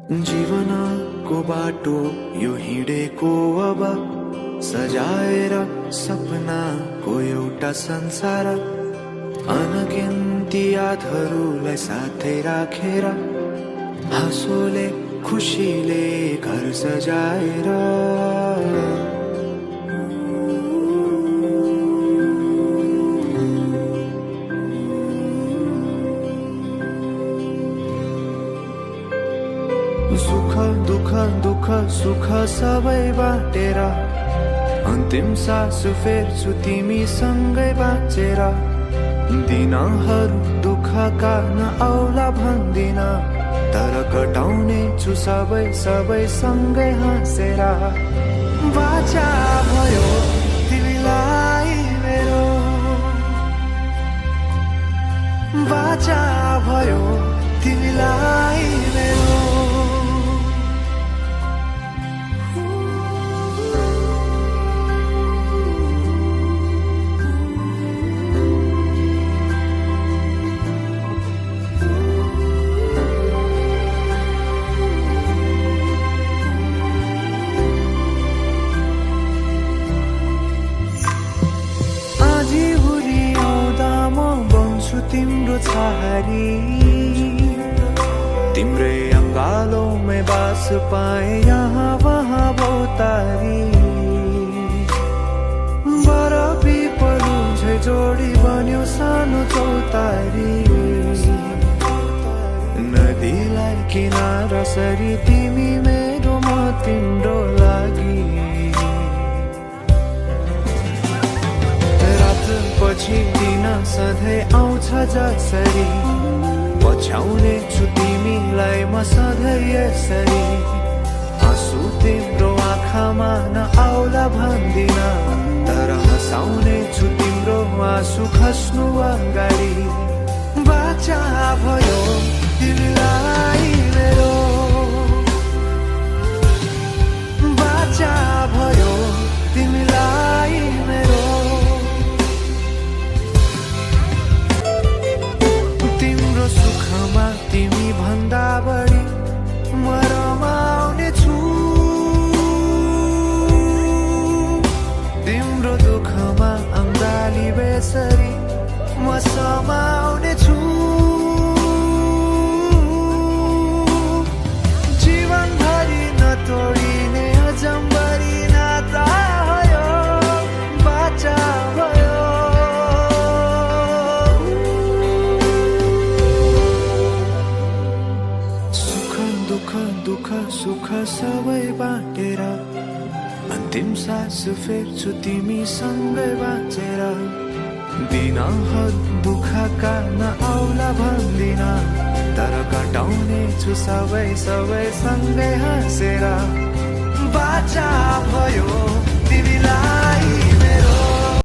जीवनको बाटो यो हिँडेको अब सजाएर सपनाको एउटा संसार अनगिन्ती यादहरूलाई साथै राखेर हाँसोले खुसीले घर सजाएर सुख दुख दुख सुख सबै बाटेर अन्तिम सास फेर्छु तिमीसँगै बाँचेर दिनहरू दुःखका नआउला भन्दिन तर कटाउने छु सबै सबै सँगै हाँसेर बाचा भयो तिमीलाई मेरो बाचा भयो तिमीलाई मेरो तिम्रो छहारी तिम्रै अंगालों में बास पाए यहाँ वहाँ बहुतारी बरफी पलू झै जोडी बन्यो सानो चौतारी नदीलाई किनारा सरी तिमी मेरो म तिम्रो लागि पछि दिन सधैँ आउँछ जसरी पछ्याउने छु तिमीलाई म सधैँ यसरी आँसु तिम्रो आँखामा नआउला भन्दिन तर हँसाउने छु तिम्रो आँसु खस्नु अगाडि बाचा भयो तिमीलाई मेरो बाचा भयो तिमीलाई मेरो सुखमा तिमी भन्दा बढी म रमाउने छु तिम्रो दुःखमा अंगाली बेसरी म समाउने छु जीवनभरि नतोडिने अजम्बरी नाता भयो बाचा भयो दुःख सुख सबै बाटेर अन्तिम सास फेर्छु तिमीसँगै बाँचेर दिनहरू दुःखका नआउला भन्दिन तर कटाउने छु सबै सबै सँगै हाँसेर बाचा भयो तिमीलाई